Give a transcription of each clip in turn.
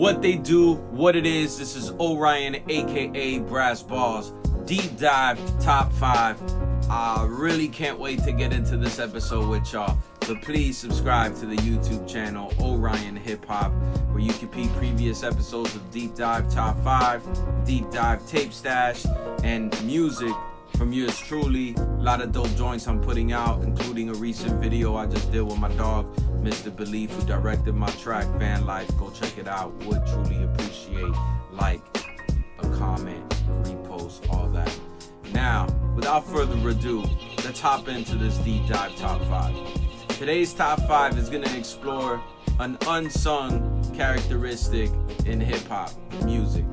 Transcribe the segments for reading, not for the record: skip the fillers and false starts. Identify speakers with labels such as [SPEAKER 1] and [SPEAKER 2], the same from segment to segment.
[SPEAKER 1] What they do, what it is, this is Orion, aka Brass Balls, deep dive top 5. I really can't wait to get into this episode with y'all. So please subscribe to the YouTube channel Orion Hip Hop, where you can see previous episodes of Deep Dive Top 5, Deep Dive Tape Stash, and music from yours truly. A lot of dope joints I'm putting out, including a recent video I just did with my dog, Mr. Belief, who directed my track, Van Life. Go check it out. Would truly appreciate like, a comment, repost, all that. Now, without further ado, let's hop into this Deep Dive Top 5. Today's Top 5 is going to explore an unsung characteristic in hip-hop music.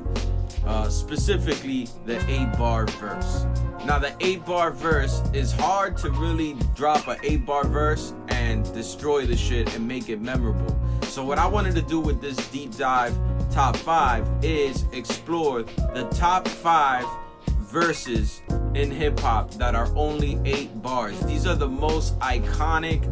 [SPEAKER 1] Specifically the 8-bar verse. Now the 8-bar verse is hard to really drop an 8-bar verse and destroy the shit and make it memorable. So what I wanted to do with this deep dive top 5 is explore the top 5 verses in hip hop that are only 8 bars. These are the most iconic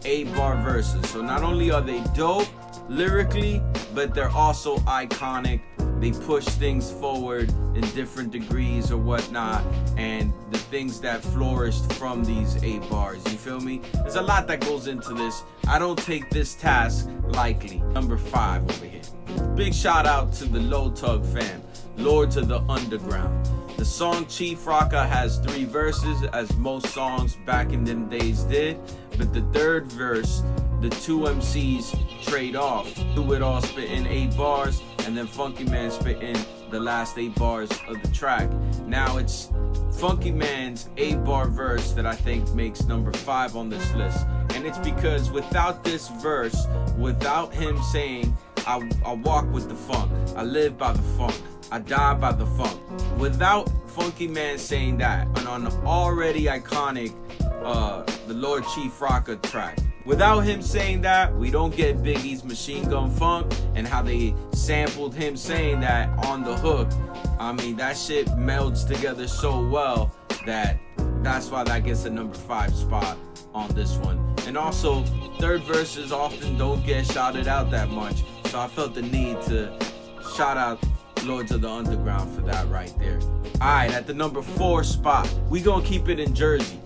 [SPEAKER 1] 8-bar verses. So not only are they dope lyrically, but they're also iconic. They push things forward in different degrees or whatnot, and the things that flourished from these 8 bars. You feel me? There's a lot that goes into this. I don't take this task lightly. Number 5 over here. Big shout out to the Low Tug fam, Lords of the Underground. The song Chief Rocka has 3 verses, as most songs back in them days did, but the third verse, the 2 MCs trade off. Do It All spitting 8 bars, and then Funky Man spitting the last 8 bars of the track. Now it's Funky Man's 8-bar verse that I think makes number 5 on this list. And it's because without this verse, without him saying, I walk with the funk, I live by the funk, I die by the funk. Without Funky Man saying that, and on the already iconic the Lord Chief Rocka track, without him saying that, we don't get Biggie's Machine Gun Funk and how they sampled him saying that on the hook. I mean, that shit melds together so well that's why that gets the number 5 spot on this one. And also, third verses often don't get shouted out that much, so I felt the need to shout out Lords of the Underground for that right there. Alright, at the number 4 spot, we gonna keep it in Jersey.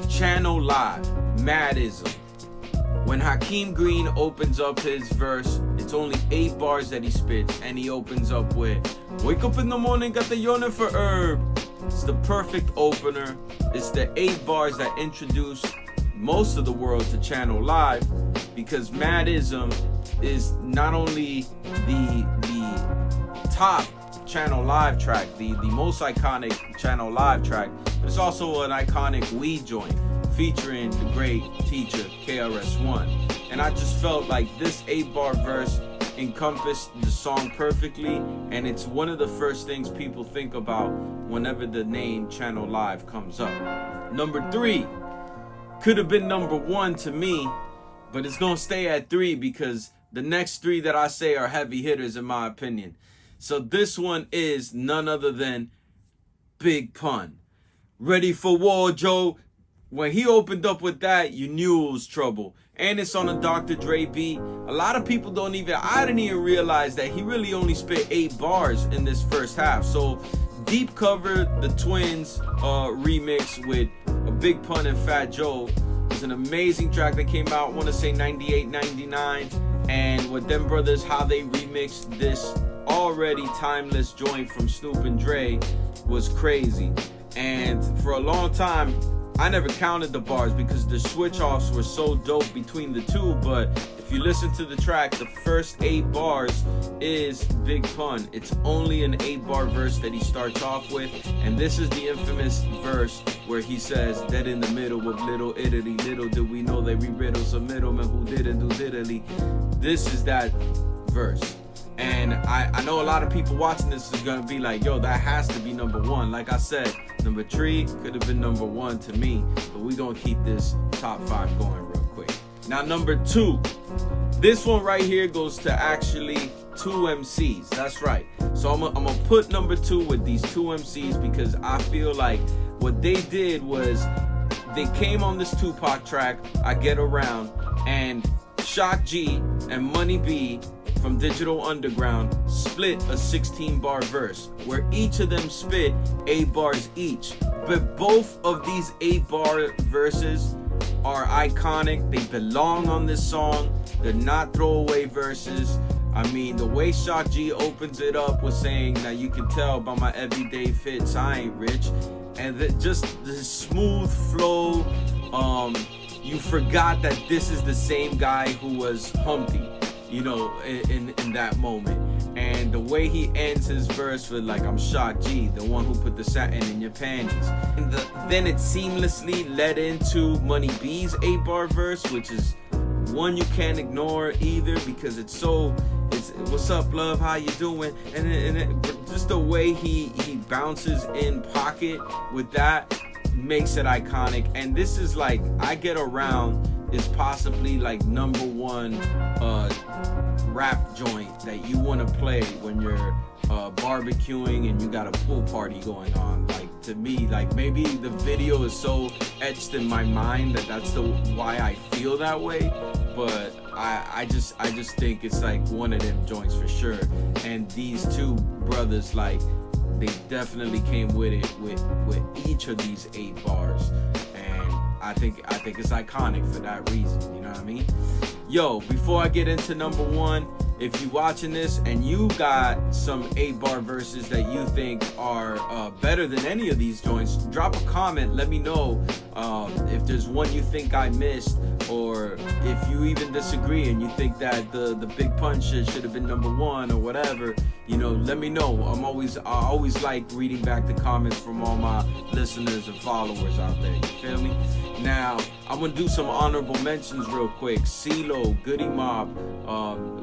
[SPEAKER 1] Channel Live, Madism. When Hakeem Green opens up his verse, it's only 8 bars that he spits, and he opens up with, wake up in the morning, got the yawning for herb. It's the perfect opener. It's the 8 bars that introduce most of the world to Channel Live, because Madism is not only the top Channel Live track, the most iconic Channel Live track, but it's also an iconic weed joint featuring the great teacher KRS-One. And I just felt like this 8-bar verse encompassed the song perfectly, and it's one of the first things people think about whenever the name Channel Live comes up. Number 3 could have been number 1 to me, but it's gonna stay at 3 because the next 3 that I say are heavy hitters in my opinion. So this one is none other than Big Pun. Ready for war, Joe? When he opened up with that, you knew it was trouble. And it's on a Dr. Dre beat. A lot of people I didn't even realize that he really only spit 8 bars in this first half. So Deep covered the Twins remix with a Big Pun and Fat Joe. It's an amazing track that came out, I want to say 98, 99. And with them brothers, how they remixed this already timeless joint from Snoop and Dre was crazy. And for a long time, I never counted the bars because the switch offs were so dope between the two, but if you listen to the track, the first 8 bars is Big Pun. It's only an 8-bar verse that he starts off with, and this is the infamous verse where he says, dead in the middle of Little Italy, little did we know that we riddled some middlemen who didn't do diddly. This is that verse. And I know a lot of people watching this is gonna be like, yo, that has to be number 1. Like I said, number 3 could have been number 1 to me, but we gonna keep this top 5 going real quick. Now number 2, this one right here goes to actually 2 MCs. That's right. So I'm gonna put number 2 with these 2 MCs because I feel like what they did was they came on this Tupac track, I Get Around, and Shock G and Money B from Digital Underground split a 16-bar verse where each of them spit 8 bars each. But both of these 8-bar verses are iconic. They belong on this song. They're not throwaway verses. I mean, the way Shock G opens it up with saying that you can tell by my everyday fits I ain't rich, and just the smooth flow. You forgot that this is the same guy who was Humpty, you know, in that moment. And the way he ends his verse with like, I'm Shock G, the one who put the satin in your panties. And then it seamlessly led into Money B's 8-bar verse, which is one you can't ignore either, because it's what's up, love, how you doing? And just the way he bounces in pocket with that makes it iconic. And this is like, I Get Around is possibly like #1 rap joint that you want to play when you're barbecuing and you got a pool party going on. Like, to me, like, maybe the video is so etched in my mind that's why I feel that way, but I just think it's like one of them joints for sure. And these two brothers, like, they definitely came with it with each of these 8 bars, and I think it's iconic for that reason, you know what I mean? Yo, before I get into #1, if you watching this and you got some 8-bar verses that you think are better than any of these joints, drop a comment. Let me know if there's one you think I missed, or if you even disagree and you think that the Big Punch should have been #1 or whatever. You know, let me know. I always like reading back the comments from all my listeners and followers out there. You feel me? Now, I'm gonna do some honorable mentions real quick. CeeLo, Goody Mob,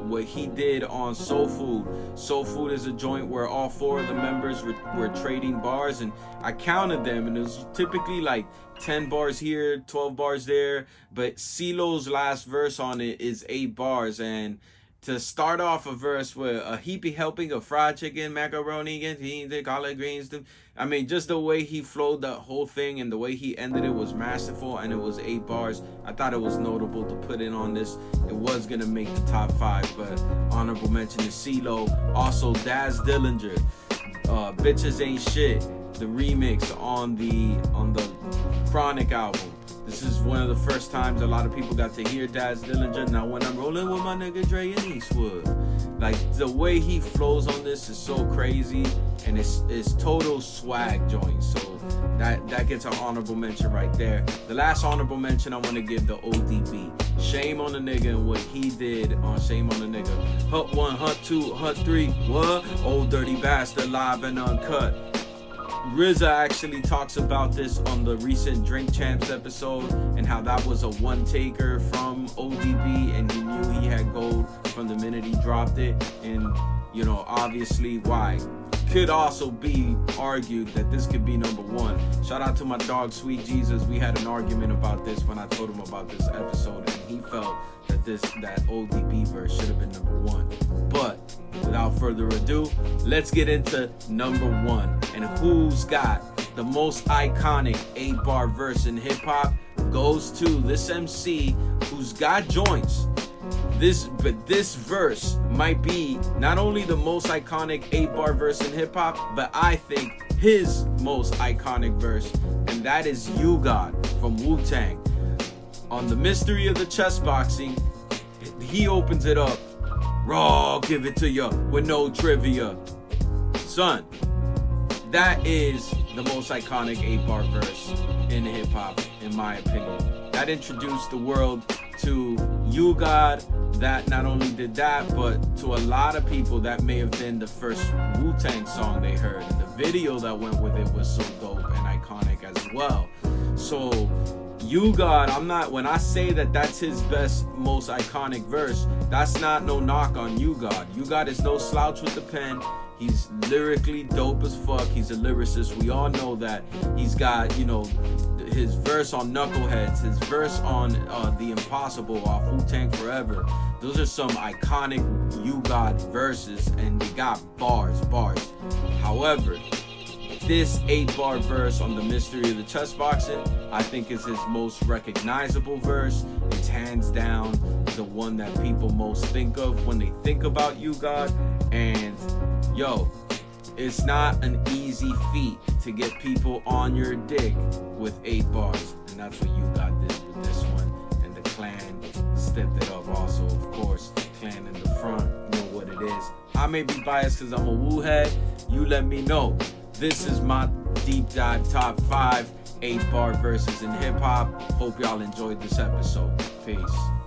[SPEAKER 1] what he did on Soul Food. Soul Food is a joint where all 4 of the members were trading bars, and I counted them, and it was typically like 10 bars here, 12 bars there, but CeeLo's last verse on it is 8 bars, and to start off a verse with a heapy helping of fried chicken, macaroni, and beans, collard greens. I mean, just the way he flowed the whole thing and the way he ended it was masterful, and it was 8 bars. I thought it was notable to put in on this. It was gonna make the top 5, but honorable mention is CeeLo. Also, Daz Dillinger, Bitches Ain't Shit, the remix on the Chronic album. This is one of the first times a lot of people got to hear Daz Dillinger. Now when I'm rolling with my nigga Dre and Eastwood, like, the way he flows on this is so crazy, and it's total swag joint. So that gets an honorable mention right there. The last honorable mention I want to give to ODB. Shame on the nigga and what he did on Shame on the Nigga. Hut 1, Hut 2, Hut 3, what? Old Dirty Bastard, live and uncut. RZA actually talks about this on the recent Drink Champs episode, and how that was a one-taker from ODB, and he knew he had gold from the minute he dropped it. And, you know, obviously why. Could also be argued that this could be #1. Shout out to my dog Sweet Jesus. We had an argument about this when I told him about this episode, and he felt that ODB verse should have been #1. But without further ado, let's get into #1. And who's got the most iconic 8-bar verse in hip-hop goes to this MC who's got joints. But this verse might be not only the most iconic 8-bar verse in hip-hop, but I think his most iconic verse, and that is You God from Wu-Tang. On The Mystery of the Chess Boxing, he opens it up, raw, give it to ya with no trivia. Son, that is the most iconic 8-bar verse in hip-hop, in my opinion. That introduced the world to You God. That not only did that, but to a lot of people that may have been the first Wu-Tang song they heard. And the video that went with it was so dope and iconic as well. So You God, when I say that that's his best, most iconic verse, that's not no knock on You God. You God is no slouch with the pen. He's lyrically dope as fuck. He's a lyricist. We all know that. He's got, you know, his verse on Knuckleheads, his verse on The Impossible off Wu-Tang Forever. Those are some iconic You God verses, and they got bars. However, this 8-bar verse on the Mystery of the Chess Boxing, I think is his most recognizable verse. It's hands down the one that people most think of when they think about You God. And yo, it's not an easy feat to get people on your dick with 8 bars, and that's what You God did with this one. And the clan stepped it up also, of course. Clan in the front, you know what it is. I may be biased because I'm a woo head. You let me know. This is my deep dive top 5 8-bar verses in hip hop. Hope y'all enjoyed this episode. Peace.